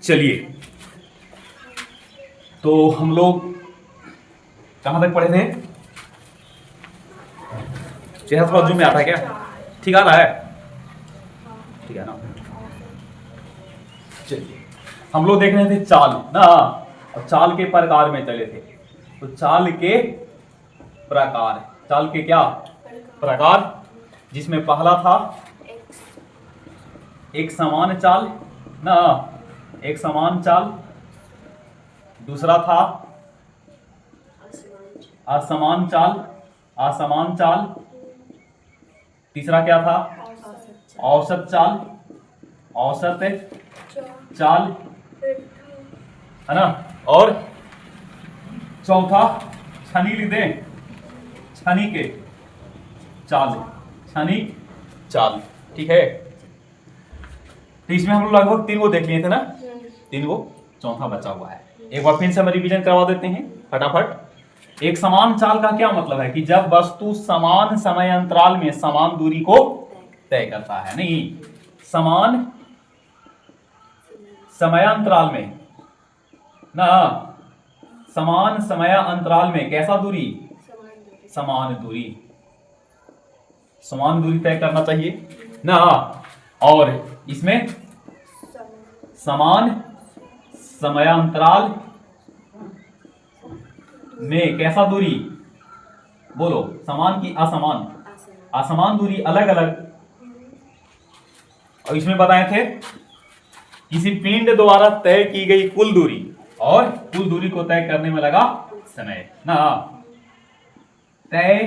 चलिए, तो हम लोग कहां तक पढ़े थे? चेहरा थोड़ा जूम में आता है क्या? ठीक आ रहा है? ठीक है ना? चलिए, हम लोग देख रहे थे चाल ना, और चाल के प्रकार में चले थे। तो चाल के प्रकार, चाल के क्या प्रकार, जिसमें पहला था एक समान चाल ना, एक समान चाल। दूसरा था असमान चाल, असमान चाल। तीसरा क्या था? औसत चाल, औसत चाल, है ना। और चौथा क्षणिक क्षणिक चाल, क्षणिक चाल। ठीक है, तो इसमें हम लोग लगभग 3 को देख लिए थे ना, 3 को, चौथा बचा हुआ है। एक बार फिर से हम रिवीजन करवा देते हैं फटाफट। एक समान चाल का क्या मतलब है कि जब वस्तु समान समय अंतराल में समान दूरी को तय करता है। नहीं, समान समयांतराल में ना, समान समय अंतराल में कैसा दूरी? समान दूरी, समान दूरी तय करना चाहिए ना। और इसमें समान समयांतराल में कैसा दूरी? बोलो, समान की असमान? असमान दूरी अलग अलग। और इसमें बताए थे किसी पिंड द्वारा तय की गई कुल दूरी, और कुल दूरी को तय करने में लगा समय ना। तय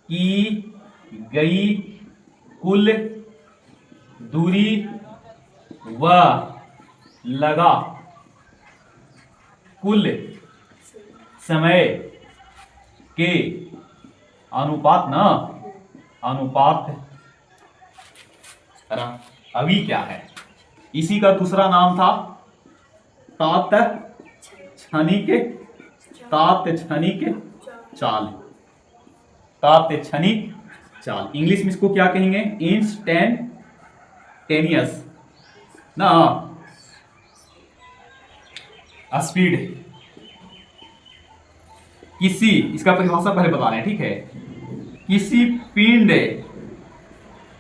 की गई कुल दूरी व लगा कुल समय के अनुपात ना, अनुपात है ना। अभी क्या है, इसी का दूसरा नाम था तात्क्षणिक, तात्क्षणिक चाल, तात्क्षणिक चाल। इंग्लिश में इसको क्या कहेंगे? इंस्टेंटेनियस ना स्पीड। किसी, इसका परिभाषा पहले बता रहे हैं, ठीक है।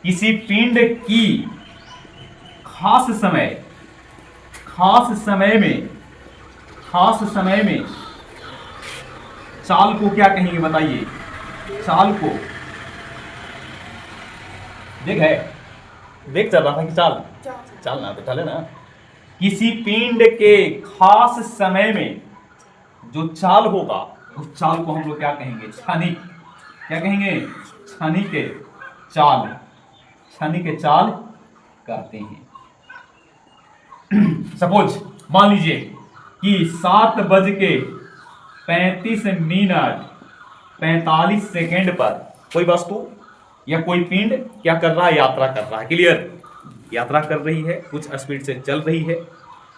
किसी पिंड की खास समय में चाल को क्या कहेंगे बताइए? चाल को देख चल रहा था कि चाल ना, तो चले ना। किसी पिंड के खास समय में जो चाल होगा, उस चाल को हम लोग क्या कहेंगे? क्षणिक। क्या कहेंगे? क्षणिक चाल, क्षणिक चाल कहते हैं। सपोज मान लीजिए कि 7:35 पर कोई वस्तु या कोई पिंड क्या कर रहा है? यात्रा कर रहा है। क्लियर? यात्रा कर रही है, कुछ स्पीड से चल रही है।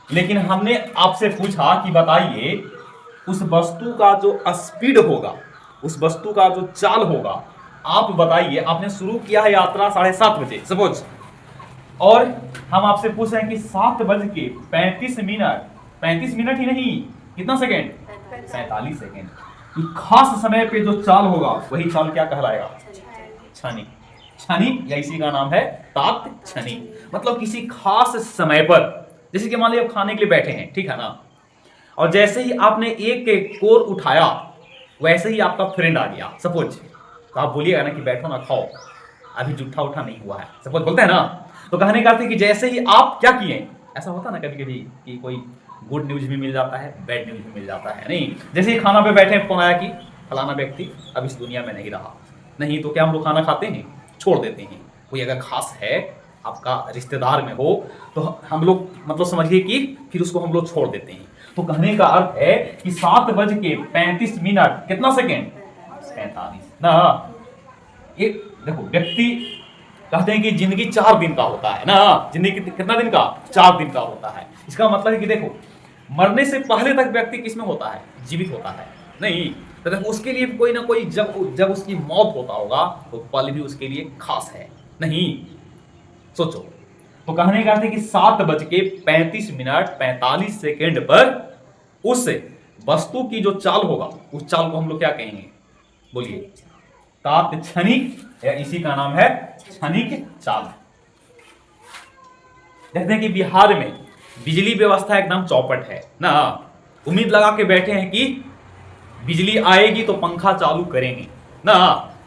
लेकिन हमने आपसे पूछा कि बताइए उस वस्तु का जो स्पीड होगा, उस वस्तु का जो चाल होगा, आप बताइए। आपने शुरू किया है यात्रा 7:30 बजे सपोज, और हम आपसे पूछ रहे हैं कि 7:35, 35 मिनट ही नहीं, कितना सेकेंड? 45 सेकेंड। खास समय पे जो चाल होगा वही चाल क्या कहलाएगा? क्षणिक। क्षणिक, या इसी का नाम है तात्क्षणिक। मतलब किसी खास समय पर, जैसे कि मान लीजिए आप खाने के लिए बैठे हैं, ठीक है ना, और जैसे ही आपने एक कोर उठाया, वैसे ही आपका फ्रेंड आ गया सपोज, तो आप बोलिएगा ना कि बैठो ना, खाओ, अभी जूठा उठा नहीं हुआ है, सपोज बोलते हैं ना। तो कहने का अर्थ है कि जैसे ही आप क्या किए, ऐसा होता ना कभी कभी कि कोई गुड न्यूज भी मिल जाता है, बैड न्यूज भी मिल जाता है। नहीं, जैसे ही खाना पे बैठे, फोन आया कि फलाना व्यक्ति अब इस दुनिया में नहीं रहा, नहीं तो क्या हम लोग खाना खाते हैं? छोड़ देते हैं। कोई अगर खास है, आपका रिश्तेदार में हो, तो हम लोग मतलब समझिए कि फिर उसको हम लोग छोड़ देते हैं। तो कहने का अर्थ है कि 7:35 कितना सेकेंड? 45 ना। एक देखो, व्यक्ति कहते हैं कि जिंदगी 4 दिन का होता है ना, जिंदगी कितना दिन का? 4 दिन का होता है। इसका मतलब है कि देखो, मरने से पहले तक व्यक्ति किसमें होता है? जीवित होता है। नहीं तो देखो, उसके लिए कोई ना कोई जब उसकी मौत होता होगा, तो पल भी उसके लिए खास है। नहीं सोचो, तो कहने का अर्थ है कि 7:35 पर उस वस्तु की जो चाल होगा उस चाल को हम लोग क्या कहेंगे, बोलिए? तात्क्षणिक, या इसी का नाम है क्षणिक चाल। देखते हैं कि बिहार में बिजली व्यवस्था एकदम चौपट है ना। उम्मीद लगा के बैठे हैं कि बिजली आएगी तो पंखा चालू करेंगे ना।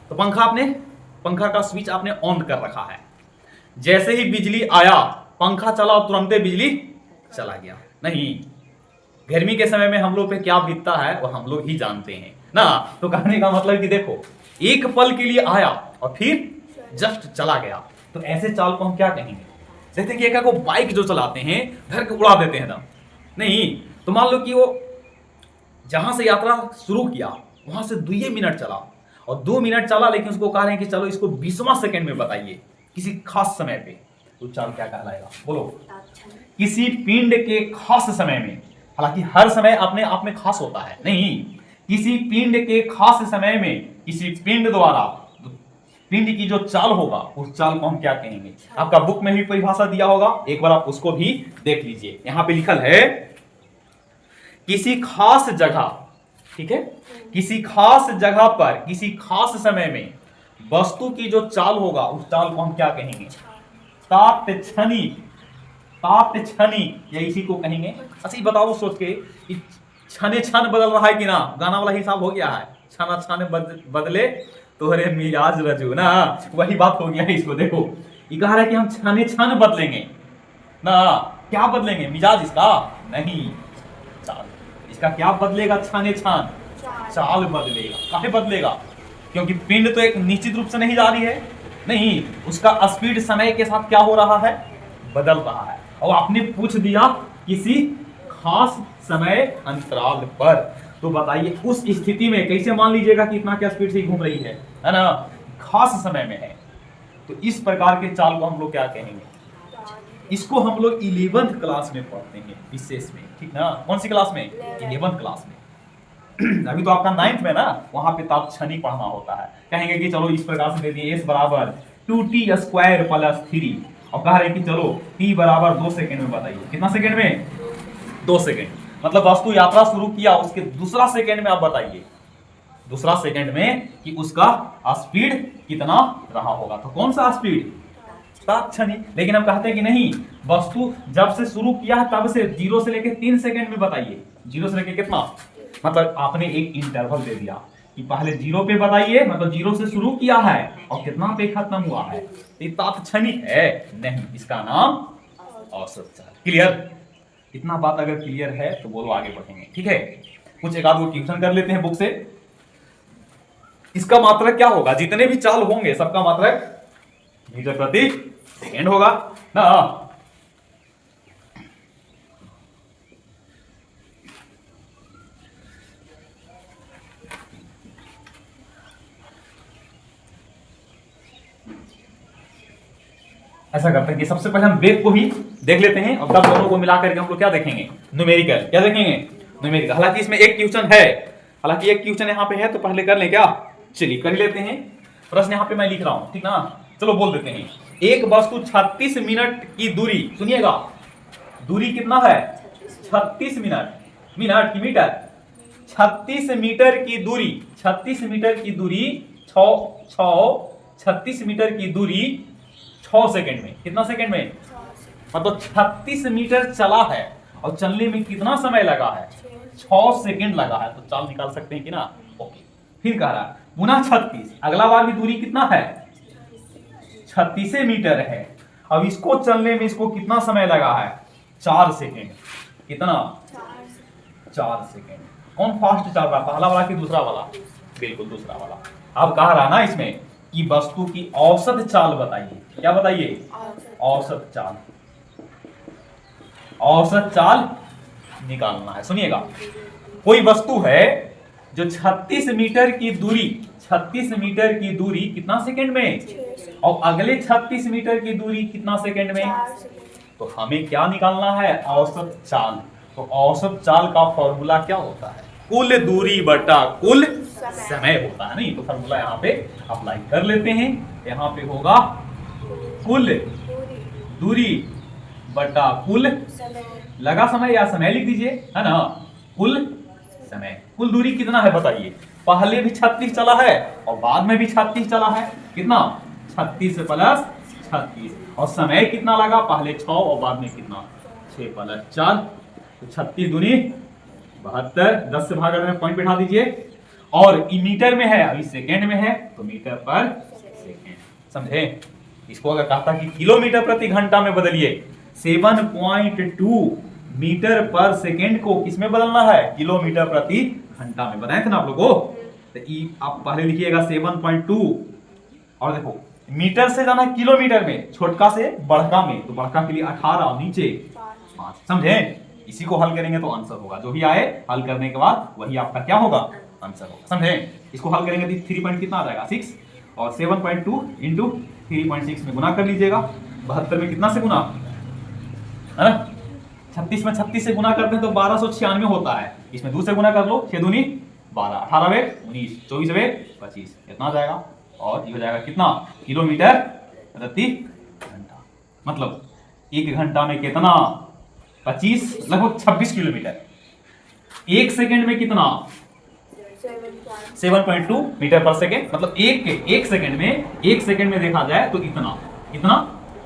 तो पंखा का स्विच आपने ऑन कर रखा है। जैसे ही बिजली आया, पंखा चला और तुरंत बिजली चला गया। नहीं, गर्मी के समय में हम लोग पे क्या बीतता है वो हम लोग ही जानते हैं ना। तो कहने का मतलब कि देखो, एक पल के लिए आया और फिर जस्ट चला गया। तो ऐसे चाल को हम क्या कहेंगे? देखते हैं कि एक को बाइक जो चलाते हैं घर के उड़ा देते हैं ना। नहीं, तो मान लो कि वो जहां से यात्रा शुरू किया वहां से 2 मिनट चला और 2 मिनट चला, लेकिन उसको कह रहे हैं कि चलो इसको 20वां सेकंड में बताइए किसी खास समय पे। तो चाल क्या कहलाएगा, बोलो? किसी पिंड के खास समय में, हालांकि हर समय अपने आप में खास होता है, नहीं, किसी पिंड के खास समय में किसी पिंड द्वारा पिंड की जो चाल होगा उस चाल को हम क्या कहेंगे? आपका बुक में भी परिभाषा दिया होगा, एक बार आप उसको भी देख लीजिए। यहां पे लिखल है किसी खास जगह, ठीक है, किसी खास जगह पर किसी खास समय में वस्तु की जो चाल होगा उस चाल को हम क्या कहेंगे? तात्क्षणिक, या इसी को कहेंगे। अच्छा ये बताओ सोच के, क्षण क्षण बदल रहा है कि ना? गाना वाला हिसाब हो गया है, क्षण क्षण बदले तोहरे मिजाज रजू ना, वही बात हो गया है। इसको देखो, ये कह रहा है कि हम क्षण क्षण बदलेंगे ना। क्या बदलेंगे? मिजाज इसका नहीं, चाल। इसका क्या बदलेगा? क्षण क्षण चाल बदलेगा। काहे बदलेगा? क्योंकि पिंड तो एक निश्चित रूप से नहीं जा रही है, नहीं, उसका स्पीड समय के साथ क्या हो रहा है? बदल रहा है। और आपने पूछ दिया किसी खास समय अंतराल पर, तो बताइए उस स्थिति में कैसे मान लीजिएगा कि इतना क्या स्पीड से घूम रही है ना? खास समय में है। तो इस प्रकार के चाल को हम लोग क्या कहेंगे? इसको हम लोग 11th क्लास में पढ़ते हैं विशेष में, ठीक ना? कौन सी क्लास में? 11th क्लास में। अभी तो आपका 9th में ना, वहां पे तात्क्षणिक पढ़ना होता है। कहेंगे कि चलो इस प्रकार से दे दिए s बराबर 2t² + 3, और कह रहे हैं कि चलो t बराबर 2 सेकंड में बताइए। कितना सेकंड में? 2 सेकंड। मतलब वस्तु यात्रा शुरू किया, उसके दूसरा सेकंड में आप बताइए, दूसरा सेकंड में कि उसका स्पीड कितना रहा होगा। तो कौन सा स्पीड? तात्क्षणिक। लेकिन हम कहते हैं कि नहीं, वस्तु जब से शुरू किया है तब से 0 से लेकर 3 सेकंड में बताइए। 0 से लेकर कितना? मतलब आपने एक इंटरवल दे दिया कि पहले 0 पे बताइए, मतलब 0 से शुरू किया है और कितना पे खत्म हुआ है। ये तात्क्षणिक है नहीं, इसका नाम औसत चाल। क्लियर? इतना बात अगर क्लियर है तो बोलो आगे बढ़ेंगे, ठीक है? कुछ एक आध वो ट्यूशन कर लेते हैं बुक से। इसका मात्रक क्या होगा? जितने भी चाल होंगे सबका मात्रक मीटर प्रति सेकेंड होगा ना। ऐसा करते हैं कि सबसे पहले हम वेग को भी देख लेते हैं और तब दोनों को मिला करके हम लोग क्या देखेंगे? न्यूमेरिकल। क्या देखेंगे? न्यूमेरिकल। हालांकि इसमें एक क्वेश्चन है, हालांकि एक क्वेश्चन यहाँ पे है, तो पहले कर ले क्या? चलिए कर लेते हैं। प्रश्न यहाँ पे मैं लिख रहा हूँ, ठीक ना? चलो बोल देते हैं। एक वस्तु 36 मिनट की दूरी, सुनिएगा, दूरी कितना है? 36 मिनट। मिनट की मीटर? 36 मीटर की दूरी, 36 मीटर की दूरी 36 मीटर की दूरी 6 सेकंड में। कितना सेकंड में? मतलब 36 मीटर चला है और चलने में कितना समय लगा है? 6 सेकंड लगा है। तो चाल निकाल सकते हैं कि ना? ओके। फिर कह रहा है पुनः 36, अगला बार की दूरी कितना है? 36 मीटर है। अब इसको चलने में इसको कितना समय लगा है? 4 सेकंड। कितना? 4 सेकंड। कौन फास्ट चल रहा, पहला वाला कि दूसरा वाला? बिल्कुल दूसरा वाला। अब कह रहा ना इसमें कि वस्तु की औसत चाल बताइए। क्या बताइए? औसत चाल। औसत चाल निकालना है। सुनिएगा, कोई वस्तु है जो 36 मीटर की दूरी, 36 मीटर की दूरी कितना सेकंड में, और अगले 36 मीटर की दूरी कितना सेकंड में, तो हमें क्या निकालना है? औसत चाल। तो औसत चाल का फॉर्मूला क्या होता है? कुल दूरी बटा कुल समय होता है। नहीं तो फॉर्मूला यहाँ पे अप्लाई कर लेते हैं। यहाँ पे होगा कुल दूरी बटा कुल लगा समय या समय लिख दीजिए, है ना। कुल समय, कुल दूरी कितना है बताइए। पहले भी 36 चला है और बाद में भी 36 चला है। कितना? 36 प्लस 36। और समय कितना लगा? पहले 6 और बाद में कितना? 6 प्लस 4। तो 36 दूनी 72। 10 से भाग में पॉइंट बैठा दीजिए। और मीटर में है, अभी सेकेंड में है तो मीटर पर सेकेंड। समझे? इसको अगर कहता कि किलोमीटर प्रति घंटा में बदलिए, 7.2 मीटर पर सेकेंड को किसमें बदलना है? किलोमीटर प्रति घंटा में। बताए थे ना आप लोगों को। तो आप पहले लिखिएगा 7.2 और देखो मीटर से जाना है किलोमीटर में, छोटका से बड़का में, तो बड़का के लिए 18, नीचे 5। समझे? इसी को हल करेंगे तो आंसर होगा, जो भी आए हल करने के बाद वही आपका क्या होगा? आंसर होगा। समझे? इसको हल करेंगे तो 3 पॉइंट कितना आ जाएगा? 6 और 7.2 इंटू 3.6 में गुना कर लीजिएगा। 72 में कितना से गुना, है ना? 36 में 36 से गुना करते हैं तो 1296 होता है। इसमें 2 से गुना कर लो, 6 दूनी 12, 18 वे 19, 24 वे 25, कितना आ जाएगा? और ये हो जाएगा कितना? किलोमीटर प्रति घंटा। मतलब 1 घंटा में कितना? 25, लगभग 26 किलोमीटर। 1 सेकेंड में कितना? 7.2 मीटर पर सेकेंड। मतलब एक सेकेंड में देखा जाए तो इतना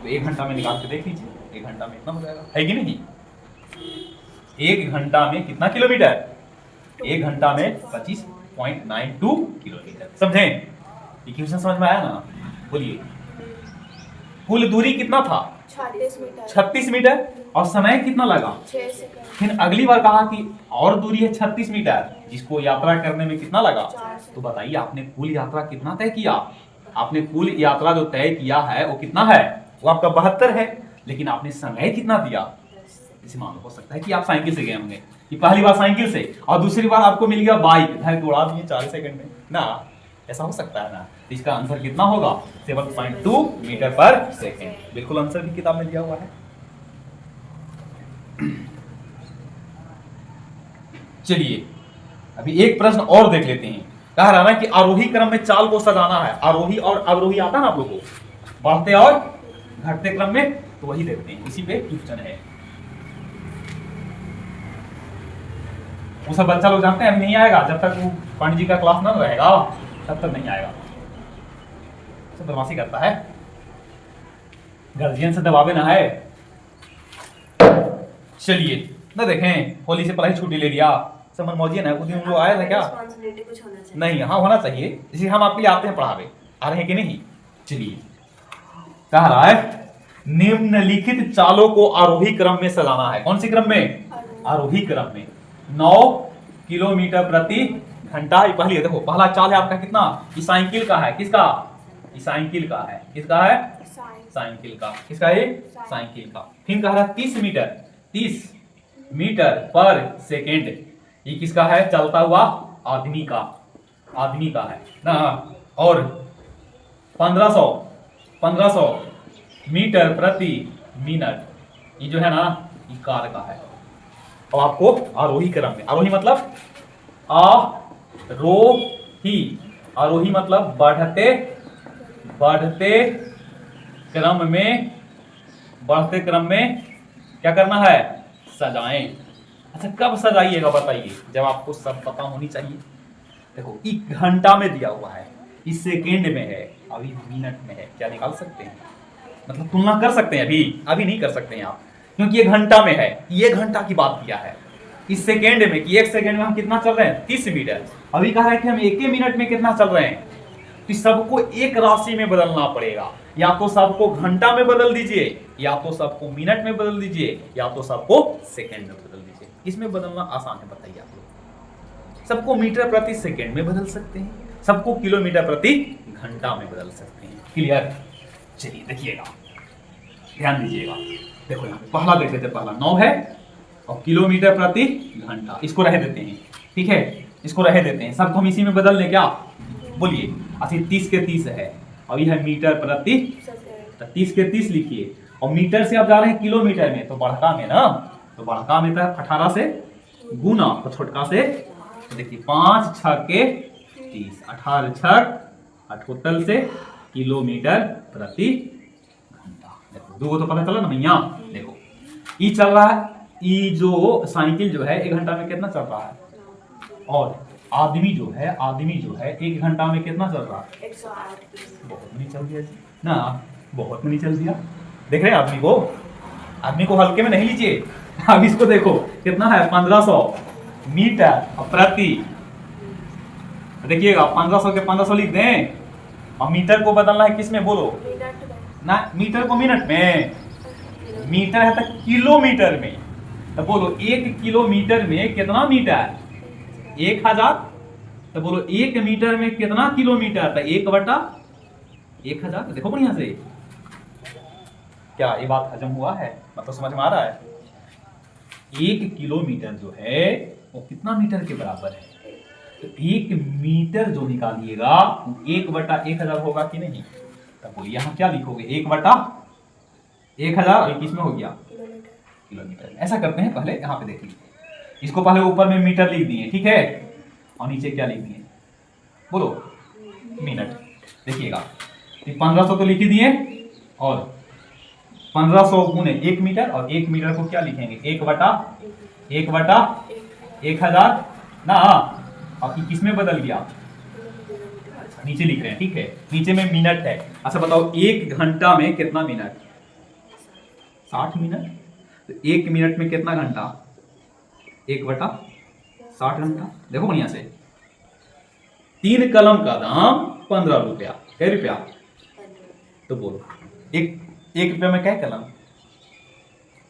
तो 1 घंटा में निकाल के देख लीजिए, 1 घंटा में इतना हो जाएगा, है कि नहीं? 1 घंटा में कितना किलोमीटर? 1 घंटा में 25.92 किलोमीटर। समझे? इक्वेशन समझ में आया ना? बोलिए। कुल दूरी कितना था? 36 मीटर। और समय कितना लगा? 6 सेकंड। फिर अगली बार कहा कि और दूरी है 36 मीटर, जिसको यात्रा करने में कितना लगा? तो बताइए आपने कुल यात्रा कितना तय किया? आपने कुल यात्रा जो तय किया है वो कितना है? वो आपका 72 है। लेकिन आपने समय कितना दिया? इसे मालूम हो सकता है कि आप साइकिल से गए होंगे, कि पहली बार साइकिल से और दूसरी बार आपको मिल गया बाइक, घर उड़ा दिए 4 सेकंड में ना। ऐसा हो सकता है ना? तो इसका आंसर कितना होगा? 7.2 मीटर पर सेकेंड। बिल्कुल आंसर भी किताब में दिया हुआ है। चलिए अभी एक प्रश्न और देख लेते हैं। कह रहा ना कि आरोही क्रम में चाल को सजाना है। आरोही और अवरोही आता है ना आप लोगों को, बढ़ते और घटते क्रम में, तो वही देखते हैं। इसी पे क्वेश्चन है। वो सब बच्चा लोग जानते हैं अभी नहीं आएगा, जब तक वो पंडित जी का क्लास ना रहेगा तब तक नहीं आएगा। सब बदमाशी करता है, गार्जियन से दबावे ना है। चलिए ना देखें, होली से पहले छुट्टी ले लिया, सब मनमौजी ना। उस दिन वो आया था क्या? कुछ होना चाहिए। नहीं, हाँ होना चाहिए, इसलिए हम आपके लिए आते हैं पढ़ावे। आ रहे हैं कि नहीं? चलिए कह रहा है निम्नलिखित चालों को आरोही क्रम में सजाना है। कौन सी क्रम में? आरोही क्रम में। 9 किलोमीटर प्रति घंटा। पहली है, देखो पहला चाल है आपका कितना? ये साइकिल का है। किसका? ये साइकिल का है। किसका है? साइकिल का। किसका है? साइकिल का। फिर कह रहा है 30 मीटर पर सेकेंड। ये किसका है? चलता हुआ आदमी का। आदमी का है ना। और 1500 मीटर प्रति मिनट, ये जो है ना ये कार का है। और आपको आरोही क्रम में, आरोही मतलब आरोही, आरोही मतलब बढ़ते क्रम में क्या करना है? सजाएं। अच्छा कब सजाइएगा बताइए? जब आपको सब पता होनी चाहिए। देखो एक घंटा में दिया हुआ है, इस सेकेंड में है, अभी मिनट में है। क्या निकाल सकते हैं? मतलब तुलना कर सकते हैं। अभी नहीं कर सकते हैं आप, क्योंकि ये घंटा में है। ये घंटा की बात किया है। इस सेकेंड में कि 1 सेकेंड में हम कितना चल रहे हैं? 30 मीटर। अभी कहा है कि हम 1 मिनट में कितना चल रहे हैं। तो सबको एक राशि में बदलना पड़ेगा। या तो सबको घंटा में बदल दीजिए, या तो सबको मिनट में बदल दीजिए, या तो सबको सेकेंड में बदल दीजिए। इसमें बदलना आसान है, बताइए आप लोग। सबको मीटर प्रति सेकेंड में बदल सकते हैं, सबको किलोमीटर प्रति घंटा में बदल सकते हैं। क्लियर? चलिए देखिएगा, ध्यान दीजिएगा। देखो यहाँ पहला देख लेते हैं। पहला 9 है और किलोमीटर प्रति घंटा, इसको रह देते हैं। ठीक है, इसको रह देते हैं। सबको हम इसी में बदल दें क्या? बोलिए। अच्छा 30 के 30 है और यह है मीटर प्रति, तो 30 के 30 लिखिए। और मीटर से आप जा रहे हैं किलोमीटर में, तो बड़का में ना, तो बड़का में तो 18 से गुना, तो छोटका से तो देखिए 5 6 के 30, 18 6 78 से किलोमीटर प्रति घंटा। देखो दो को तो पता चला ना भैया। देखो ई चल रहा है, ई जो साइकिल जो है 1 घंटा में कितना चल रहा है, और आदमी जो है 1 घंटा में कितना चल रहा है, 108। बहुत नहीं चल दिया जी ना, बहुत नहीं चल दिया। देख रहे हैं आदमी को हल्के में नहीं लीजिए। अब इसको देखो कितना है, 1500 मीटर प्रति। देखिएगा 1500 के 1500 लिख दें, और मीटर को बदलना है किस में बोलो ना, मीटर को मिनट में, मीटर है तो किलोमीटर में। तो बोलो 1 किलोमीटर में कितना मीटर, 1000। तो बोलो 1 मीटर में कितना किलोमीटर, तो 1/1000। देखो बढ़िया से, क्या ये बात हजम हुआ है, मतलब समझ में आ रहा है। 1 किलोमीटर जो है वो कितना मीटर के बराबर है, तो 1 मीटर जो निकालिएगा 1/1000 होगा कि नहीं। तब बोलिए यहाँ क्या लिखोगे, 1/1000, किस में हो गया, किलोमीटर। ऐसा करते हैं, पहले यहाँ पे देख लीजिए, इसको पहले ऊपर में मीटर लिख दिए, ठीक है, और नीचे क्या लिख दिए बोलो, मिनट। देखिएगा 1500 तो लिख ही दिए, और 1500 गुने 1 मीटर, और 1 मीटर को क्या लिखेंगे, 1/1000 ना। अब किस में बदल गया, नीचे लिख रहे हैं, ठीक है, नीचे में मिनट है। अच्छा बताओ 1 घंटा में कितना मिनट, 60 मिनट। तो 1 मिनट में कितना घंटा, 1/60 घंटा। देखो बढ़िया से, 3 कलम का दाम 15 रुपया, कै रुपया, तो बोलो एक रुपया में कै कलम,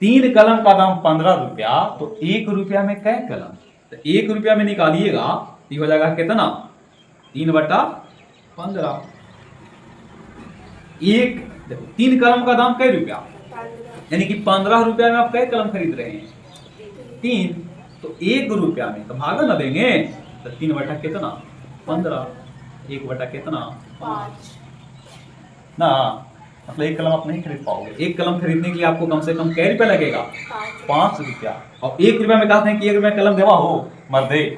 3 कलम का दाम 15 रुपया, तो 1 रुपया में कै कलम, तो 1 रुपया में निकालिएगा तो हो जाएगा कितना, 3/15। देखो 3 कलम का दाम कै रुपया, यानी कि 15 रुपया में आप कै कलम खरीद रहे हैं, 3। तो 1 रुपया में तो भागा ना देंगे, तो 3/15, 1/5 ना। मतलब 1 कलम आप नहीं खरीद पाओगे। 1 कलम खरीदने के लिए आपको कम से कम कै रुपया लगेगा, 5 रुपया। और 1 रुपया में कहते हैं कि 1 रुपया कलम देवा हो, मर्दे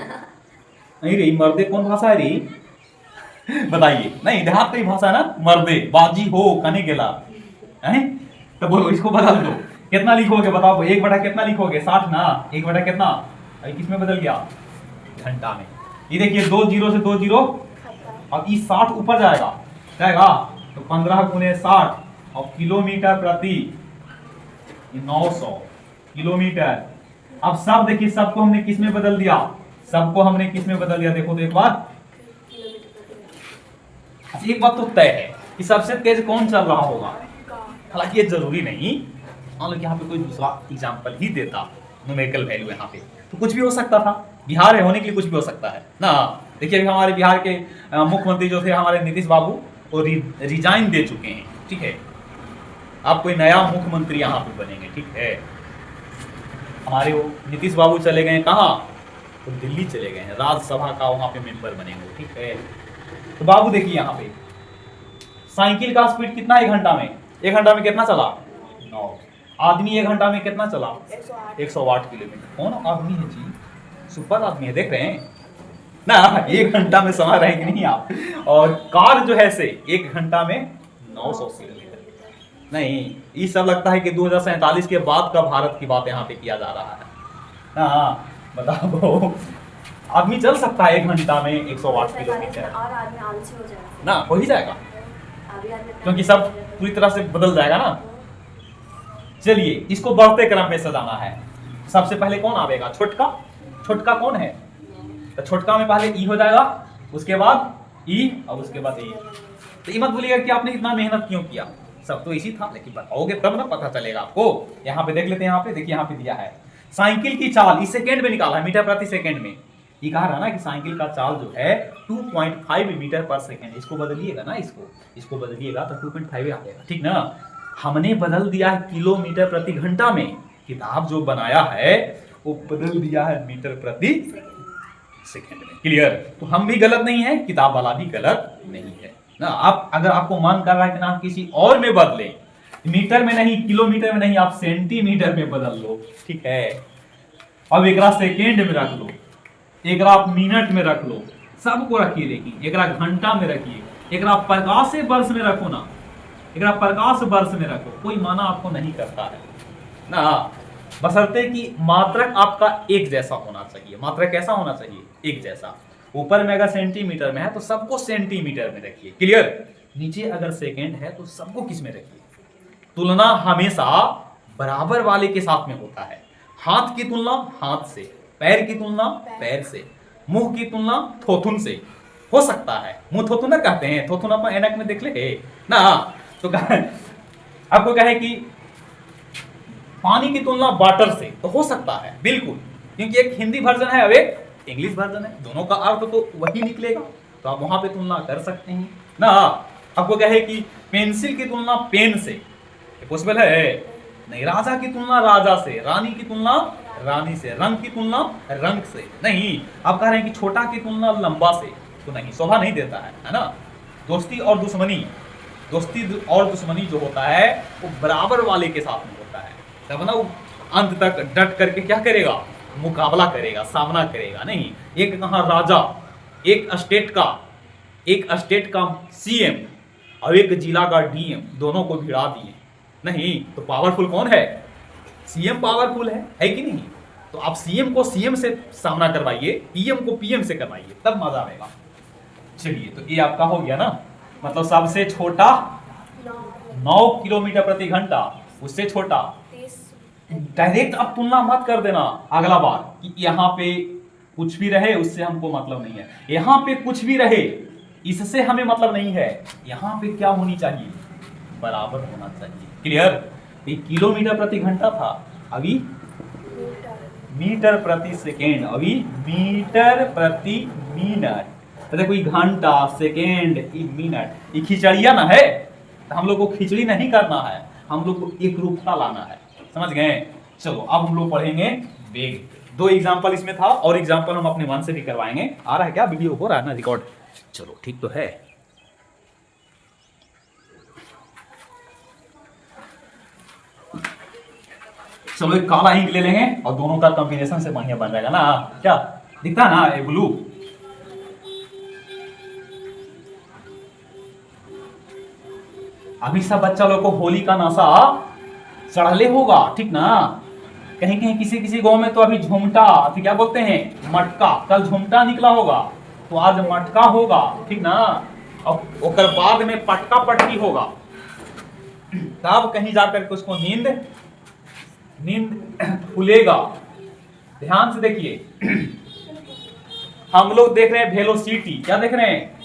नहीं रही, मर्दे कौन भाषा है रही बताइए, नहीं देहात की भाषा है ना, मर्दे बाजी हो कने गेला है। तो बोलो इसको बदल दो, कितना लिखोगे बताओ, 1/, कितना लिखोगे 60 ना, 1/, कितना, अभी किस में बदल गया, घंटा में। ये देखिए 2 0 से 2 0, अब ये 60 ऊपर जाएगा, तो 15 गुने 60, और किलोमीटर प्रति 900 किलोमीटर। अब सब देखिए, सबको हमने किस में बदल दिया, देखो तो एक बार, एक बात तो तय है कि सबसे तेज कौन चल रहा होगा। हालांकि ये जरूरी नहीं, मान लो कि यहाँ पे कोई दूसरा एग्जाम्पल ही देता, न्यूमेरिकल वैल्यू यहाँ पे, तो कुछ भी हो सकता था। बिहार है, होने के लिए कुछ भी हो सकता है ना। देखिए अभी हमारे बिहार के मुख्यमंत्री जो थे हमारे नीतीश बाबू, वो रिजाइन दे चुके हैं, ठीक है। अब कोई नया मुख्यमंत्री यहाँ पे बनेंगे, ठीक है। हमारे वो नीतीश बाबू चले गए कहाँ, तो दिल्ली चले गए हैं, राज्यसभा का वहाँ पे मेंबर बनेंगे, ठीक है। तो बाबू देखिए यहाँ पे साइकिल का स्पीड कितना, 1 घंटा में, 1 घंटा में कितना चला, 9। आदमी 1 घंटा में कितना चला, 108 किलोमीटर। कौन आदमी है जी, सुपर आदमी है, देख रहे हैं ना, 1 घंटा में समझ रहे हैं कि नहीं आप। और कार जो है से 1 घंटा में 900 किलोमीटर। नहीं, ये सब लगता है कि 2047 के बाद का भारत की बात यहाँ पे किया जा रहा है ना। बताओ आदमी चल सकता है 1 घंटा में 108 किलोमीटर, और आदमी आलसी हो जाएगा ना, हो ही जाएगा, क्योंकि सब पूरी तरह से बदल जाएगा ना। चलिए इसको बढ़ते क्रम में सजाना है। सबसे पहले कौन आवेगा, छोटका कौन है, तो छोटका में पहले ई हो जाएगा, उसके बाद ई, और उसके बाद ई। तो ये मत बोलिएगा कि आपने इतना मेहनत क्यों किया, सब तो इसी था, लेकिन बताओगे तब ना पता चलेगा आपको। यहाँ पे देख लेते हैं, यहाँ पे देखिए, यहाँ पे दिया है साइकिल की चाल, इस सेकेंड में निकाला है, मीटर प्रति सेकेंड में। ये कहा रहा ना कि साइकिल का चाल जो है 2.5 मीटर पर सेकेंड। इसको बदलिएगा ना, इसको बदलिएगा तो 2.5 आ जाएगा, ठीक ना। हमने बदल दिया है किलोमीटर प्रति घंटा में, किताब जो बनाया है वो बदल दिया है मीटर प्रति सेकेंड में। क्लियर, तो हम भी गलत नहीं है, किताब वाला भी गलत नहीं है ना। आप अगर आपको मन कर रहा है कि ना किसी और में बदले, मीटर में नहीं, किलोमीटर में नहीं, आप सेंटीमीटर में बदल लो, ठीक है। अब एक सेकेंड में रख लो, एक आप मिनट में रख लो, सबको रखिए, लेकिन एक घंटा में रखिए, एक प्रकाश से वर्ष में रखो ना, एकरा प्रकाश वर्ष में रखो, कोई माना आपको नहीं करता है ना, बशर्ते कि मात्रक आपका एक जैसा होना चाहिए। मात्रक कैसा होना चाहिए? एक जैसा। ऊपर में अगर सेंटीमीटर में है तो सबको सेंटीमीटर में रखिए, क्लियर। नीचे अगर सेकंड है तो सबको किस में रखिए? तुलना हमेशा बराबर वाले के साथ में होता है। हाथ की तुलना हाथ से, पैर की तुलना पैर से, मुंह की तुलना थोथुन से हो सकता है। मुंह थोथुन ना कहते हैं, थोथुन अपन ऐनक में देख ले ना, तो आपको कहे कि पानी की तुलना वाटर से, तो हो सकता है बिल्कुल, क्योंकि एक हिंदी वर्जन है और एक इंग्लिश वर्जन है, दोनों का अर्थ तो वही निकलेगा, तो आप वहां पे तुलना कर सकते हैं ना। आपको कहे कि पेंसिल की तुलना पेन से, पॉसिबल है नहीं। राजा की तुलना राजा से, रानी की तुलना रानी से, रंग की तुलना रंग से नहीं। आप कह रहे हैं कि छोटा की तुलना लंबा से, तो नहीं, शोभा नहीं देता है ना। दोस्ती और दुश्मनी, दोस्ती और दुश्मनी जो होता है वो बराबर वाले के साथ में होता है, तब ना वो अंत तक डट करके क्या करेगा? मुकाबला करेगा, सामना करेगा। नहीं, एक कहा राजा, एक स्टेट का सीएम और एक जिला का डीएम, दोनों को भिड़ा दिए, नहीं तो पावरफुल कौन है? सीएम पावरफुल है कि नहीं? तो आप सीएम को सीएम से सामना करवाइए, पीएम को पीएम से करवाइए, तब मजा आएगा। चलिए, तो ये आपका हो गया ना, मतलब सबसे छोटा 9 किलोमीटर प्रति घंटा, उससे छोटा। डायरेक्ट आप तुलना मत कर देना अगला बार कि यहाँ पे कुछ भी रहे उससे हमको मतलब नहीं है, यहाँ पे कुछ भी रहे इससे हमें मतलब नहीं है। यहाँ पे क्या होनी चाहिए? बराबर होना चाहिए, क्लियर। ये किलोमीटर प्रति घंटा था, अभी मीटर प्रति सेकेंड, अभी मीटर प्रति मिनट। देखो ये घंटा, सेकेंड, मिनट, ये खिचड़िया ना है, तो हम लोग को खिचड़ी नहीं करना है, हम लोग को एक रूपता लाना है, समझ गए। चलो अब हम लोग पढ़ेंगे वेग। 2 एग्जाम्पल इसमें था, और एग्जाम्पल हम अपने मन से भी करवाएंगे। आ रहा है क्या? वीडियो हो रहा है ना रिकॉर्ड? चलो ठीक तो है। चलो एक काला इंक ले लेंगे और दोनों का कॉम्बिनेशन से बढ़िया बन जाएगा ना। क्या दिखता है ना, ये ब्लू। अभी सब बच्चा लोग को होली का नशा चढ़ले होगा, ठीक ना। कहीं कहीं किसी किसी गांव में तो अभी झुमटा, अभी क्या बोलते हैं, मटका, कल झुमटा निकला होगा तो आज मटका होगा, ठीक ना। और ओकर बाद में पटका पटकी होगा, तब कहीं जाकर के उसको नींद खुलेगा। ध्यान से देखिए, हम लोग देख रहे हैं वेलोसिटी, क्या देख रहे हैं?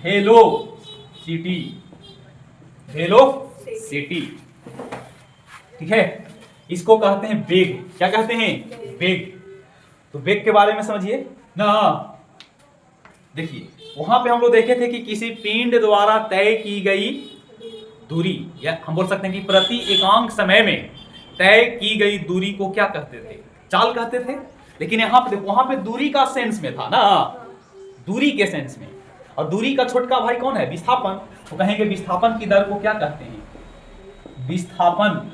वेलोसिटी, वेलोसिटी, ठीक है। इसको कहते हैं वेग। क्या कहते हैं? वेग। तो वेग के बारे में समझिए ना। देखिए वहां पे हम लोग देखे थे कि किसी पिंड द्वारा तय की गई दूरी, या हम बोल सकते हैं कि प्रति एकांक समय में तय की गई दूरी को क्या कहते थे? चाल कहते थे। लेकिन यहाँ पे वहां पे दूरी का सेंस में था ना, दूरी के सेंस में। और दूरी का छोटका भाई कौन है? विस्थापन। तो कहेंगे विस्थापन की दर को क्या कहते हैं? विस्थापन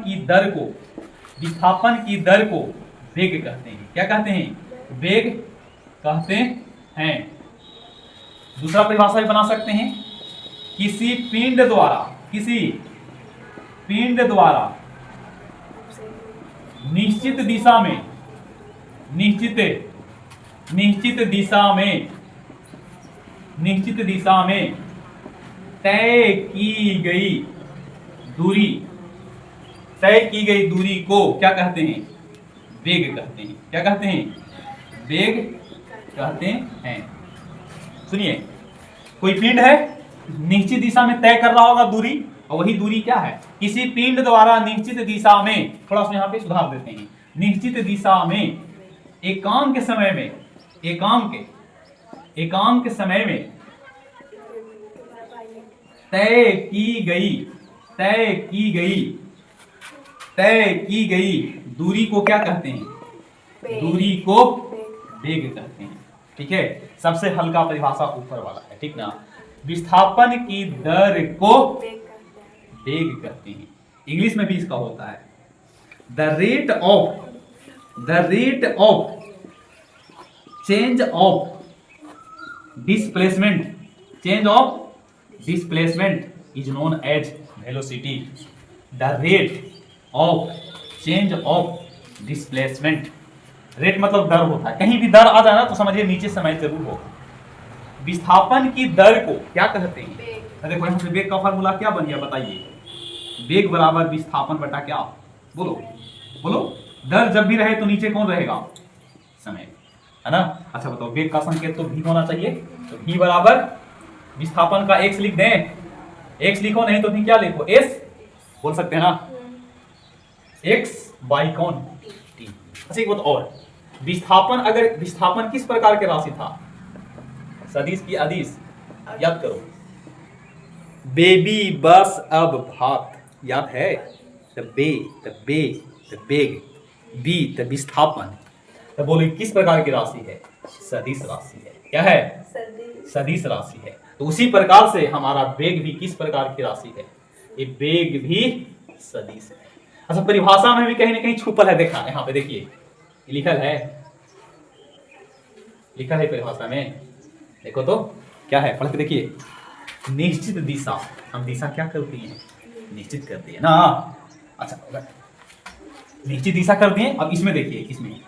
की दर को वेग कहते हैं। क्या कहते हैं? वेग कहते हैं। दूसरा परिभाषा भी बना सकते हैं, किसी पिंड द्वारा निश्चित दिशा में तय की गई दूरी को क्या कहते हैं? वेग कहते हैं। क्या कहते हैं? वेग कहते हैं। सुनिए, कोई पिंड है, निश्चित दिशा में तय कर रहा होगा दूरी, और वही दूरी क्या है? किसी पिंड द्वारा निश्चित दिशा में, थोड़ा सा यहाँ पे सुधार देते हैं, निश्चित दिशा में एकांक समय में तय की गई दूरी को क्या कहते हैं? दूरी को वेग कहते हैं, ठीक है। सबसे हल्का परिभाषा ऊपर वाला है, ठीक ना। विस्थापन की दर को वेग कहते हैं। इंग्लिश में भी इसका होता है the rate of change of displacement is known as velocity, the rate of change of displacement. Rate मतलब दर होता है, कहीं भी दर आ जाए ना तो समझिए नीचे समय जरूर हो। विस्थापन की दर को क्या कहते हैं? देखो यहाँ से वेग का फार्मूला क्या बन गया बताइए, वेग बराबर विस्थापन बटा क्या, बोलो बोलो। दर जब भी रहे तो नीचे कौन रहेगा, समय, है ना। अच्छा बताओ, वेग का संकेत तो v होना चाहिए, तो v बराबर विस्थापन का x लिख दें, x लिखो, नहीं तो भी क्या लिखो, s बोल सकते हैं ना, x बाई कौन t। अच्छा एक बात और, विस्थापन, अगर विस्थापन किस प्रकार के राशि था, सदिश की अदिश, याद करो, बेबी बस अब भात, याद है, द बेग, बी द विस्थापन, तो बोलो किस प्रकार की राशि है, सदिश राशि है, क्या है, सदिश राशि है। तो उसी प्रकार से हमारा वेग भी किस प्रकार की राशि है, ये वेग भी सदिश है। अच्छा परिभाषा में भी कहीं ना कहीं छुपल है, देखा यहाँ पे देखिए लिखल है, लिखा है परिभाषा में, देखो तो क्या है, पढ़ के देखिए, निश्चित दिशा, हम दिशा क्या करती हैं, निश्चित करती है ना। अच्छा निश्चित दिशा कर दिए, अब इसमें देखिए, इसमें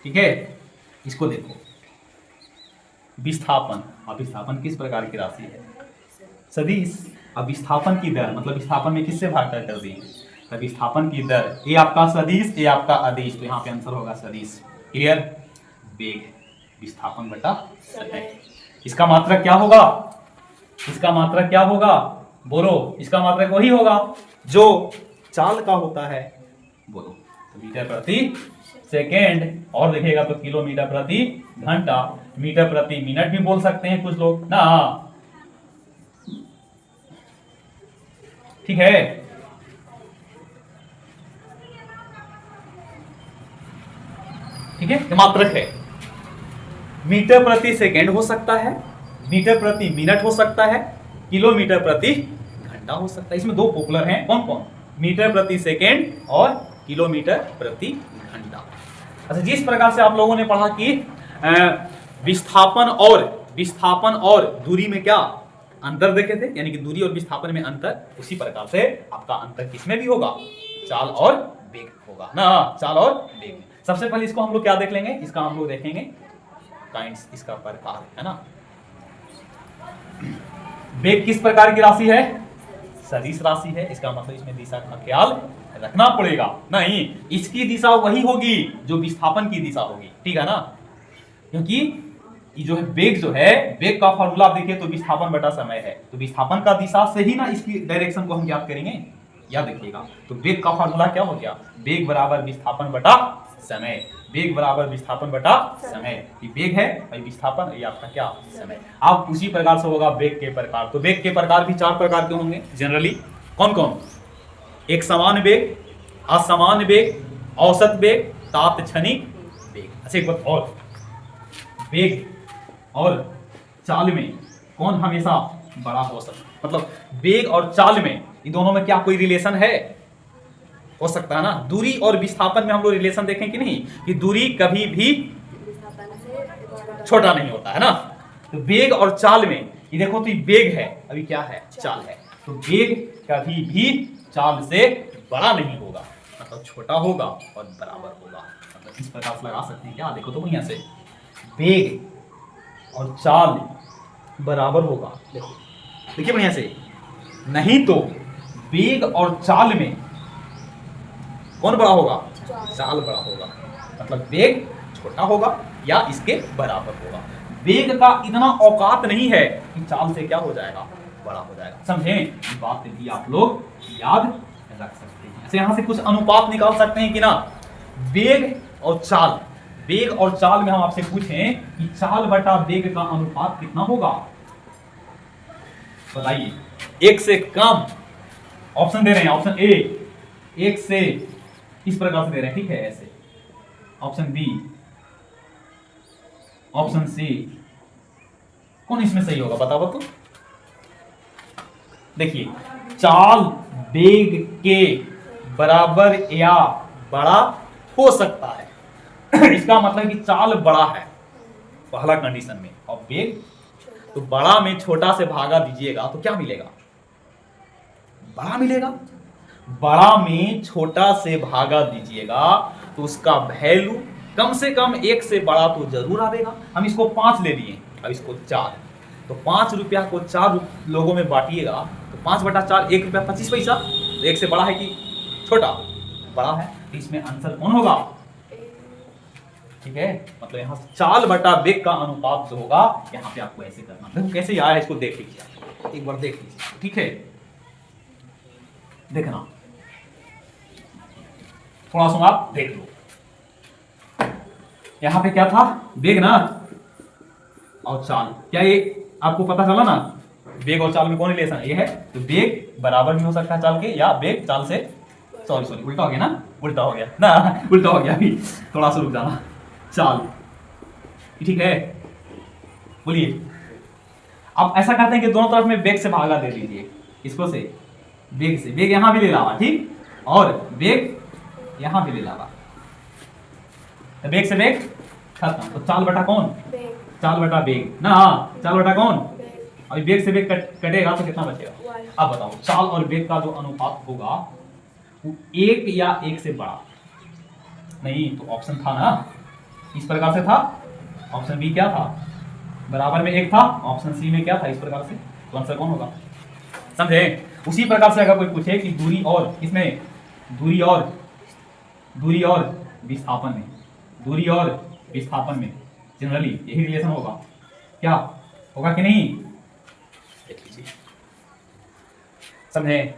ठीक है, इसको देखो, विस्थापन, अब विस्थापन किस प्रकार की राशि है, सदिश। अब विस्थापन की दर मतलब विस्थापन में किससे भाग कर दिए, तो विस्थापन की दर, ये आपका सदिश, ये आपका अदिश, तो यहाँ पे आंसर होगा सदिश, क्लियर। वेग विस्थापन बटा समय, इसका मात्रक क्या होगा, इसका मात्रक क्या होगा, बोलो, इसका मात्रक वही होगा जो चाल का होता है, बोलो, तो मीटर प्रति सेकेंड, और देखिएगा तो किलोमीटर प्रति घंटा, मीटर प्रति मिनट भी बोल सकते हैं कुछ लोग ना, ठीक है। ठीक है, ये मात्रक है, मीटर प्रति सेकेंड हो सकता है, मीटर प्रति मिनट हो सकता है, किलोमीटर प्रति घंटा हो सकता है। इसमें दो पॉपुलर हैं, कौन कौन, मीटर प्रति सेकेंड और किलोमीटर प्रति घंटा। अच्छा जिस प्रकार से आप लोगों ने पढ़ा कि विस्थापन और दूरी में क्या अंतर देखे थे, यानी कि दूरी और विस्थापन में अंतर, उसी प्रकार से आपका अंतर किसमें भी होगा, चाल और वेग होगा ना, चाल और वेग। सबसे पहले इसको हम लोग क्या देख लेंगे, इसका हम लोग देखेंगे काइंड्स, इसका प्रकार है ना। वेग किस प्रकार की राशि है, सदिश राशि है, इसका मतलब इसमें दिशा का ख्याल रखना पड़ेगा, नहीं इसकी दिशा वही होगी जो विस्थापन की दिशा होगी, ठीक है ना। क्योंकि ये जो है वेग, जो है वेग का फॉर्मूला देखिए तो विस्थापन बटा समय है, तो विस्थापन का दिशा से ही ना इसकी डायरेक्शन को हम ज्ञात करेंगे, याद रखिएगा। तो वेग का फॉर्मूला क्या हो गया, वेग बराबर विस्थापन बटा समय, वेग बराबर विस्थापन बटा समय, ये वेग है भाई, विस्थापन ये आपका क्या, समय। अब उसी प्रकार से होगा वेग के प्रकार, तो वेग के प्रकार भी चार प्रकार के होंगे जनरली, कौन कौन, एक समान वेग, असमान वेग, औसत वेग, तात्क्षणिक वेग। अच्छा एक बात और, वेग और चाल में कौन हमेशा बड़ा हो सकता, मतलब वेग और चाल में, इन दोनों में क्या कोई रिलेशन है, हो सकता है ना। दूरी और विस्थापन में हम लोग रिलेशन देखें कि नहीं, कि दूरी कभी भी छोटा नहीं होता है ना। तो वेग और चाल में ये देखो, तो ये वेग है, अभी क्या है, चाल है, तो वेग कभी भी चाल से बड़ा नहीं होगा, मतलब छोटा होगा और बराबर होगा, मतलब इस प्रकार से लगा सकते हैं क्या, देखो तो बढ़िया से, वेग और चाल बराबर होगा, देखो देखिए बढ़िया से, नहीं तो वेग और चाल में कौन बड़ा होगा, चाल बड़ा होगा, मतलब वेग छोटा होगा या इसके बराबर होगा। वेग का इतना औकात नहीं है कि चाल से क्या हो जाएगा, बड़ा हो जाएगा, समझे, ये बात भी आप लोग याद रख सकते हैं। ऐसे यहां से कुछ अनुपात निकाल सकते हैं कि ना, वेग और चाल, वेग और चाल में हम आपसे पूछें कि चाल बटा वेग का अनुपात कितना होगा, बताइए। एक से कम, ऑप्शन दे रहे हैं, ऑप्शन ए एक से इस प्रकार से दे रहे हैं, ठीक है, ऐसे, ऑप्शन बी, ऑप्शन सी, कौन इसमें सही होगा बताओ तो। देखिए चाल वेग के बराबर या बड़ा हो सकता है इसका मतलब कि चाल बड़ा है पहला कंडीशन में, और वेग तो बड़ा में छोटा से भागा दीजिएगा तो क्या मिलेगा, बड़ा मिलेगा। बड़ा में छोटा से भागा दीजिएगा तो उसका वैल्यू कम से कम 1 से बड़ा तो जरूर आएगा। हम इसको 5 ले लिए, अब इसको 4, तो 5 रुपया को 4 लोगों में बांटिएगा तो 5/4 1 रुपया 25 पैसा। तो 1 से बड़ा है कि छोटा? बड़ा है। तो इसमें आंसर कौन होगा? ठीक है, मतलब यहाँ चाल बटा वेग का अनुपात जो होगा यहाँ पे आपको ऐसे करना। देखो कैसे आया, इसको देख लीजिए, एक बार देख लीजिए। ठीक है, देखना थोड़ा सा आप देख लो। यहाँ पे क्या था? वेग ना और चाल। क्या ये आपको पता चला ना? वेग और चाल में कौन रिलेशन है? ये है। तो वेग बराबर भी हो सकता है चाल के, या वेग चाल से, सॉरी उल्टा हो गया ना, उल्टा हो गया ना, उल्टा हो गया। अभी थोड़ा सा रुक जाना। चाल, ठीक है, बोलिए। अब ऐसा करते हैं कि दोनों तरफ में वेग से भागा दे दीजिए, इसको से वेग से। वेग यहां भी ले लावा, ठीक, और वेग यहां भी ले लावा। तो वेग से वेग खत्म। तो चाल बटा कौन? चाल बटा वेग ना। चाल बटा कौन? अभी वेग से वेग कटेगा तो कितना बचेगा? अब बताओ, चाल और वेग का जो अनुपात होगा वो 1 या 1 से बड़ा नहीं। तो ऑप्शन था ना, इस प्रकार से था। ऑप्शन बी क्या था? बराबर में 1 था। ऑप्शन सी में क्या था? इस प्रकार से। तो आंसर कौन होगा? समझे? उसी प्रकार से अगर कोई पूछे कि दूरी और इसमें, दूरी और विस्थापन में, दूरी और विस्थापन में जनरली यही रिलेशन होगा, क्या होगा कि नहीं? देख लीजिए, समझे?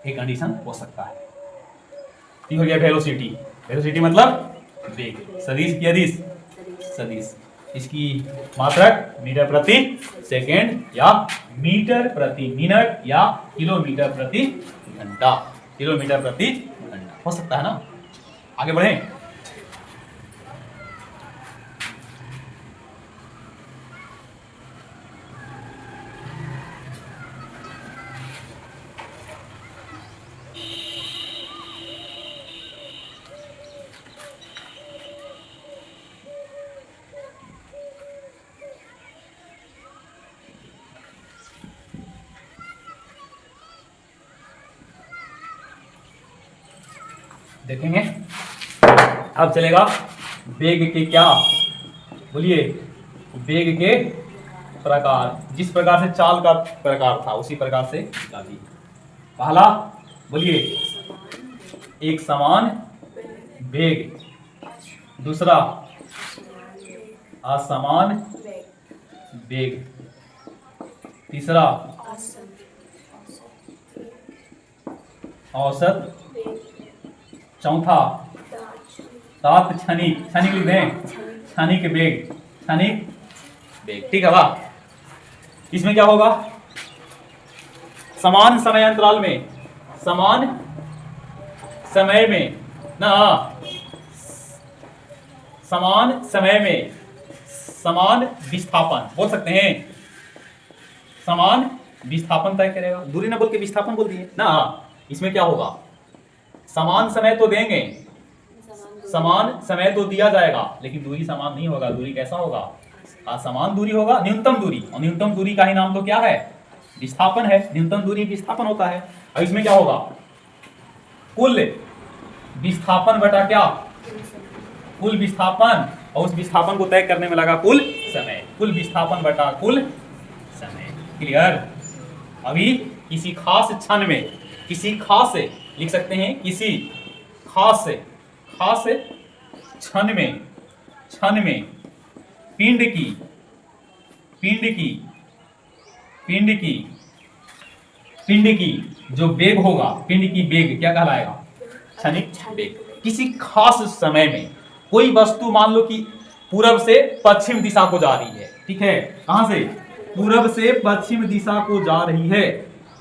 एक कंडीशन हो सकता है। ठीक हो गया। वेलोसिटी, वेलोसिटी मतलब वेग। सदिश की अदिश, सदिश। इसकी मात्रक मीटर प्रति सेकेंड या मीटर प्रति मिनट या किलोमीटर प्रति घंटा, किलोमीटर प्रति घंटा हो सकता है ना। आगे बढ़े। देखेंगे अब चलेगा वेग के क्या, बोलिए, वेग के प्रकार। जिस प्रकार से चाल का प्रकार था उसी प्रकार से का भी। पहला बोलिए, एक समान वेग। दूसरा, असमान वेग। तीसरा, औसत। चौथा, तात क्षणिक, क्षणिक लिख दें, क्षणिक वेग, क्षणिक वेग। ठीक है वाह। इसमें क्या होगा? समान समय अंतराल में, समान समय में ना, समान समय में समान विस्थापन बोल सकते हैं। समान विस्थापन तय करेगा। दूरी ना बोल के विस्थापन बोल दिए ना। इसमें क्या होगा? समान समय तो देंगे, समान समय तो दिया जाएगा, लेकिन दूरी समान नहीं होगा। दूरी कैसा होगा? असमान दूरी होगा, न्यूनतम दूरी। और न्यूनतम दूरी का ही नाम तो क्या है? विस्थापन है। न्यूनतम दूरी विस्थापन होता है। और इसमें क्या होगा? कुल विस्थापन बटा क्या? कुल विस्थापन, और उस विस्थापन को तय करने में लगा कुल समय। कुल विस्थापन बटा कुल समय। क्लियर? अभी किसी खास क्षण में, किसी खास लिख सकते हैं, किसी खास क्षण में पिंड की जो वेग होगा, पिंड की वेग क्या कहलाएगा? क्षणिक वेग। किसी खास समय में कोई वस्तु मान लो कि पूरब से पश्चिम दिशा को जा रही है, ठीक है? कहां से? पूरब से पश्चिम दिशा को जा रही है,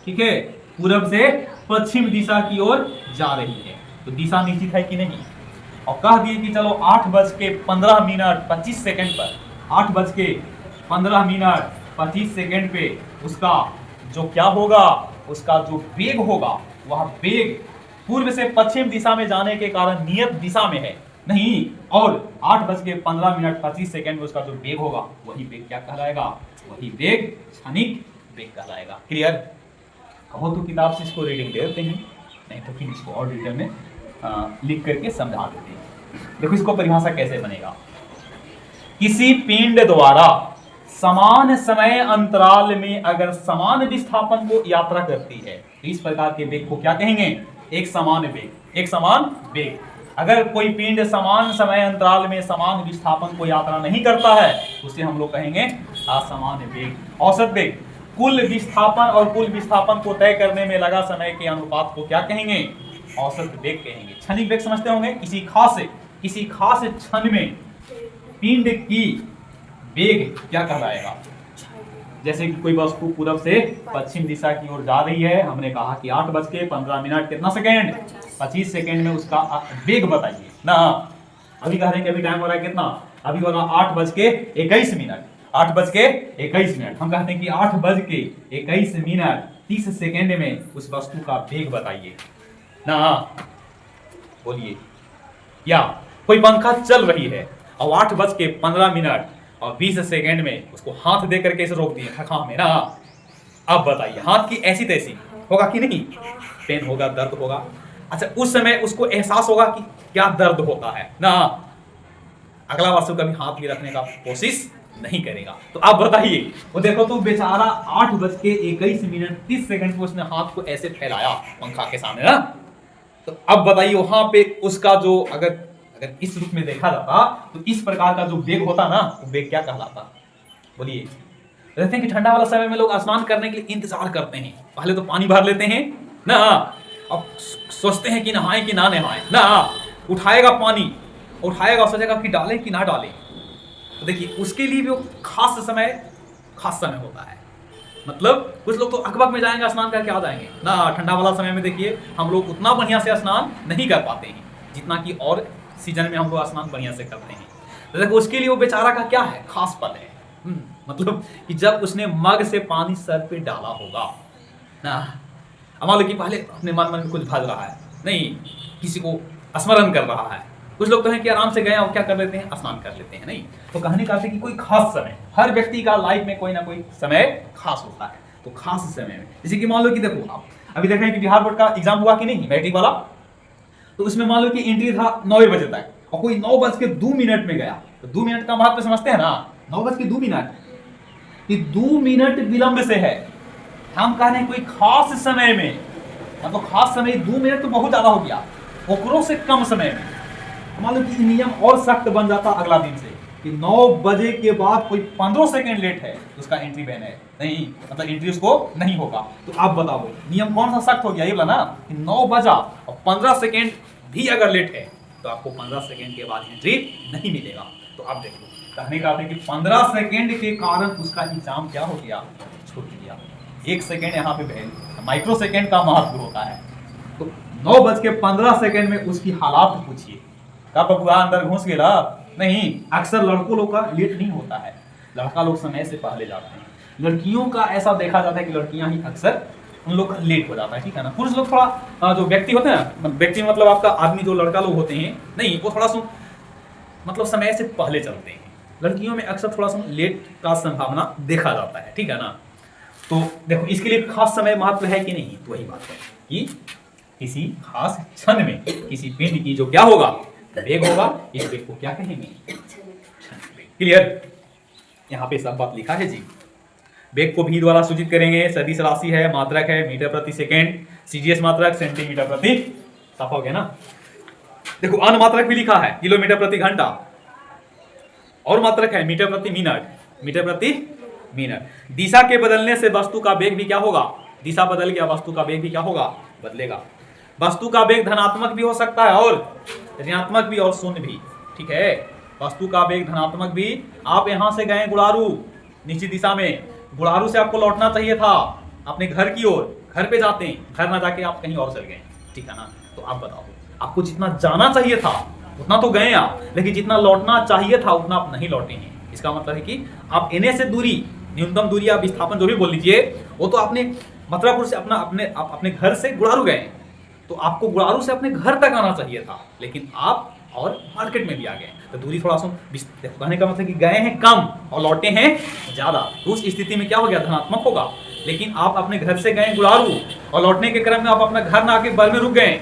ठीक है? पूरब से पश्चिम दिशा की ओर जा रही है, तो दिशा निश्चित है कि नहीं? और कह दिए कि चलो 8:15 पर, 8:15 पे उसका जो क्या होगा, उसका जो वेग होगा, वह वेग पूर्व से पश्चिम दिशा में जाने के कारण नियत दिशा में है नहीं, और 8:15 में उसका जो वेग होगा वही वेग क्या कहलाएगा? वही वेग क्षणिक वेग कहलाएगा। क्लियर? कहो तो किताब से इसको रीडिंग दे देते हैं, नहीं तो फिर इसको और डिटेल में लिख करके समझा देते हैं। देखो इसको परिभाषा कैसे बनेगा। किसी पिंड द्वारा समान समय अंतराल में अगर समान विस्थापन को यात्रा करती है तो इस प्रकार के वेग को क्या कहेंगे? एक समान वेग। एक समान वेग। अगर कोई पिंड समान समय अंतराल में समान विस्थापन को यात्रा नहीं करता है तो उसे हम लोग कहेंगे असमान वेग। औसत वेग कुल विस्थापन और कुल विस्थापन को तय करने में लगा समय के अनुपात को क्या कहेंगे? औसत वेग कहेंगे। क्षणिक वेग समझते होंगे, किसी खास क्षण में पिंड की वेग क्या कहलाएगा? जैसे कि कोई वस्तु पूरब से पश्चिम दिशा की ओर जा रही है, हमने कहा कि 8:15 कितना सेकेंड? 25 सेकेंड में उसका वेग बताइए ना। अभी कह रहे हैं कि अभी टाइम हो रहा है कितना? अभी हो रहा 8:21। 8:21 हम कहते हैं कि 8:21 30 सेकेंड में उस वस्तु का वेग बताइए ना। बोलिए। या कोई पंखा चल रही है और 8:15 और 20 सेकेंड में उसको हाथ दे करके इसे रोक दिए खखा में ना। अब बताइए हाथ की ऐसी तैसी होगा कि नहीं? पेन होगा, दर्द होगा। अच्छा उस समय उसको एहसास होगा कि क्या दर्द होता है ना। अगला वस्तु कभी हाथ भी रखने का कोशिश नहीं करेगा। तो आप बताइए, वो देखो तो बेचारा 8:21 30 सेकंड को उसने हाथ को ऐसे फैलाया पंखा के सामने ना। तो अब बताइए वहां पे उसका जो अगर इस रूप में देखा जाता तो इस प्रकार का जो वेग होता ना, वो वेग क्या कहलाता? बोलिए। कहते हैं कि ठंडा वाला समय में लोग स्नान करने के लिए इंतजार करते हैं, पहले तो पानी भर लेते हैं ना, अब सोचते हैं कि नहाएं कि ना नहाएं ना। उठाएगा पानी, उठाएगा सोचेगा कि डालें कि ना डालें। तो देखिए उसके लिए भी वो खास समय होता है। मतलब कुछ लोग तो अकबक में जाएंगे स्नान करके आ जाएंगे ना। ठंडा वाला समय में देखिए हम लोग उतना बढ़िया से स्नान नहीं कर पाते हैं जितना कि और सीजन में हम लोग स्नान बढ़िया से करते हैं। तो देखो उसके लिए वो बेचारा का क्या है? खास पल है। मतलब कि जब उसने मग से पानी सर पे डाला होगा ना। मान लो कि पहले अपने मन में कुछ भज रहा है, नहीं किसी को स्मरण कर रहा है। कुछ लोग तो हैं कि आराम से गए और क्या कर लेते हैं? स्नान कर लेते हैं। नहीं तो कहने का कि कोई खास समय, हर व्यक्ति का लाइफ में कोई ना कोई समय खास होता है। तो खास समय में जैसे कि मान लो कि देखो आप अभी देख रहे हैं कि बिहार बोर्ड का एग्जाम हुआ कि नहीं, मैट्रिक वाला। तो उसमें मान लो कि एंट्री था 9 बजे तक और कोई 9:02 में गया। तो 2 मिनट का महत्व समझते हैं ना। 9:02 कि 2 मिनट विलंब से है। हम कह रहे हैं कोई खास समय में, मतलब खास समय 2 मिनट तो बहुत ज्यादा हो गया, ओकरों से कम समय में। मान लो कि नियम और सख्त बन जाता अगला दिन से कि 9 बजे के बाद कोई 15 सेकेंड लेट है तो उसका एंट्री बैन है, नहीं मतलब एंट्री उसको नहीं होगा। तो आप बताओ नियम कौन सा सख्त हो गया? ये बोला ना कि 9 बजा और 15 सेकेंड भी अगर लेट है तो आपको 15 सेकेंड के बाद एंट्री नहीं मिलेगा। तो आप देखो कहने का कि 15 सेकेंड के कारण उसका एग्जाम क्या हो गया? छूट गया। 1 सेकेंड यहाँ पे माइक्रो सेकेंड का महत्व होता है। तो 9:15 में उसकी हालात पूछिए। का बबुआ अंदर घुस गया? नहीं। अक्सर लड़कों लोग का लेट नहीं होता है, लड़का लोग समय से पहले जाते हैं। लड़कियों का ऐसा देखा जाता है कि लड़कियां ही अक्सर उन लोग का लेट हो जाता है, ठीक है ना। पुरुष लोग थोड़ा जो व्यक्ति होते हैं ना, व्यक्ति मतलब आपका आदमी, जो लड़का लोग होते हैं नहीं, वो थोड़ा सा मतलब समय से पहले चलते हैं। लड़कियों में अक्सर थोड़ा सा लेट का संभावना देखा जाता है, ठीक है ना। तो देखो इसके लिए खास समय महत्व है कि नहीं? तो वही बात है कि किसी खास क्षण में किसी पिंड की जो क्या होगा? वेग होगा। इस वेग को क्या कहेंगे? क्लियर? यहाँ पे सब बात लिखा है जी। वेग को भी द्वारा सूचित करेंगे। सदिश राशि है, मात्रक है मीटर प्रति सेकेंड, सीजीएस मात्रक सेंटीमीटर प्रति, साफ हो गया ना। देखो अन्य मात्रक भी लिखा है, किलोमीटर प्रति घंटा, और मात्रक है मीटर प्रति मिनट, मीटर प्रति मिनट। दिशा के बदलने से वस्तु का वेग भी क्या होगा? दिशा बदल गया, वस्तु का वेग भी क्या होगा? बदलेगा। वस्तु का वेग धनात्मक भी हो सकता है और ऋणात्मक भी और शून्य भी, ठीक है। वस्तु का वेग धनात्मक भी, आप यहां से गए गुड़ारू निश्चित दिशा में, गुड़ारू से आपको लौटना चाहिए था अपने घर की ओर, घर पे जाते हैं, घर ना जाके आप कहीं और चल गए, ठीक है ना। तो आप बताओ आपको जितना जाना चाहिए था उतना तो गए आप, लेकिन जितना लौटना चाहिए था उतना आप नहीं लौटे हैं। इसका मतलब है कि आप इन्हें से दूरी, न्यूनतम दूरी या विस्थापन जो भी बोल लीजिए, वो तो आपने मथुरापुर से अपने घर से गुड़ारू गए, तो आपको गुड़ारू से अपने घर तक आना चाहिए था, लेकिन आप और मार्केट में भी आ गए। तो दूरी थोड़ा सा कहने का मतलब कि गए हैं कम और लौटे हैं ज्यादा। तो उस स्थिति में क्या हो गया? धनात्मक होगा। लेकिन आप अपने घर से गए गुड़ारू और लौटने के क्रम में आप अपना घर ना आके बर में रुक गए,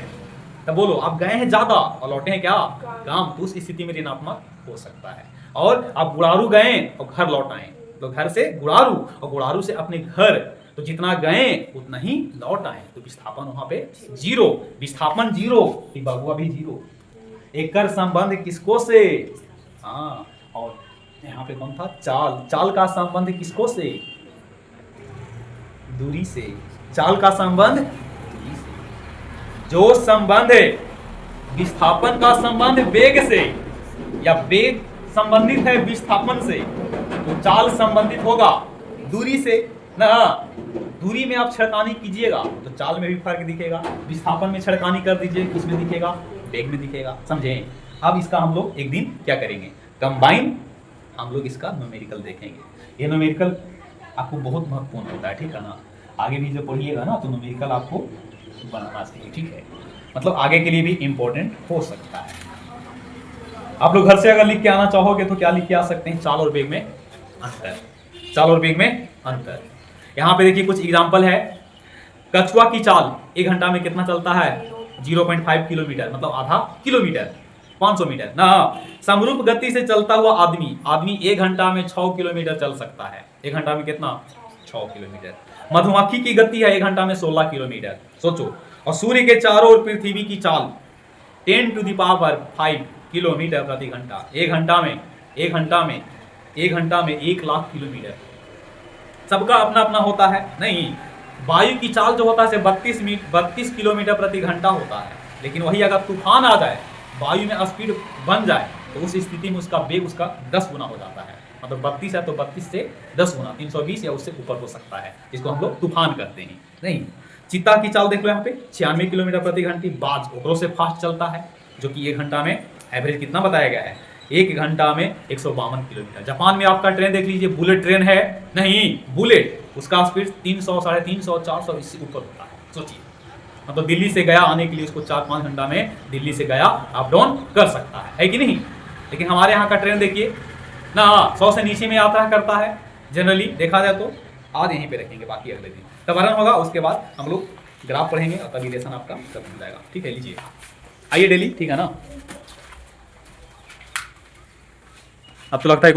तब बोलो आप गए हैं ज्यादा और लौटे हैं क्या काम, तो उस स्थिति में ऋणात्मक हो सकता है। और आप गुड़ारू गए और घर लौट आए, तो घर से गुड़ारू और गुड़ारू से अपने घर, तो जितना गए उतना ही लौट आए, तो विस्थापन वहां पे जीरो, विस्थापन जीरो, बगुआ भी जीरो। एकर संबंध किसको से, हाँ, और यहाँ पे कौन था, चाल, चाल का संबंध किसको से, दूरी से, चाल का संबंध दूरी से। जो संबंध विस्थापन का संबंध वेग से या वेग संबंधित है विस्थापन से, तो चाल संबंधित होगा दूरी से ना। दूरी में आप छड़कानी कीजिएगा तो चाल में भी फर्क दिखेगा, विस्थापन में छड़कानी कर दीजिए किसमें दिखेगा, वेग में दिखेगा, समझे। अब इसका हम लोग एक दिन क्या करेंगे, कंबाइन, हम लोग इसका न्यूमेरिकल देखेंगे। ये न्यूमेरिकल आपको बहुत महत्वपूर्ण होता है, ठीक है ना। आगे भी जब पढ़िएगा ना तो न्यूमेरिकल आपको बनाना चाहिए, ठीक है, मतलब आगे के लिए भी इम्पोर्टेंट हो सकता है। आप लोग घर से अगर लिख के आना चाहोगे तो क्या लिख के आ सकते हैं, चाल और वेग में अंतर, चाल और वेग में अंतर। यहाँ पे देखिए कुछ एग्जाम्पल है। कछुआ की चाल 1 घंटा में कितना चलता है, 0.5 किलोमीटर, मतलब आधा किलोमीटर, 500 मीटर ना। समरूप गति से चलता हुआ आदमी, आदमी 1 घंटा में 6 किलोमीटर चल सकता है। 1 घंटा में कितना, 6 किलोमीटर। मधुमक्खी की गति है 1 घंटा में 16 किलोमीटर, सोचो। और सूर्य के चारों ओर पृथ्वी की चाल 10⁵ किलोमीटर प्रति घंटा। 1 घंटा में 1 लाख किलोमीटर। सबका अपना अपना होता है नहीं। वायु की चाल जो होता है 32 किलोमीटर प्रति घंटा होता है, लेकिन वही अगर तूफान आ जाए, वायु में स्पीड बन जाए, तो उस स्थिति में उसका वेग उसका 10 गुना हो जाता है। मतलब 32 है तो 32 से 10 गुना, 320 या उससे ऊपर हो सकता है, जिसको हम लोग तूफान करते हैं। नहीं, चीता की चाल देख लो यहाँ पे 96 किलोमीटर प्रति घंटे। बाज ओकरों से फास्ट चलता है, जो कि 1 घंटा में एवरेज कितना बताया गया है, 1 घंटा में 152 किलोमीटर। जापान में आपका ट्रेन देख लीजिए, बुलेट ट्रेन है, नहीं बुलेट, उसका स्पीड 300, 350, 400 इससे ऊपर होता है। सोचिए, मतलब दिल्ली से गया आने के लिए उसको 4-5 घंटा में दिल्ली से गया अप डाउन कर सकता है कि नहीं। लेकिन हमारे यहाँ का ट्रेन देखिए ना, 100 से नीचे में यात्रा करता है जनरली देखा जाए तो। आज यहीं पे रखेंगे, बाकी अगले दिन तबारन होगा, उसके बाद हम लोग ग्राफ पढ़ेंगे और तभी लेसन आपका सब मिल जाएगा, ठीक है। लीजिए आइए डेली, ठीक है ना। अब तो लगता है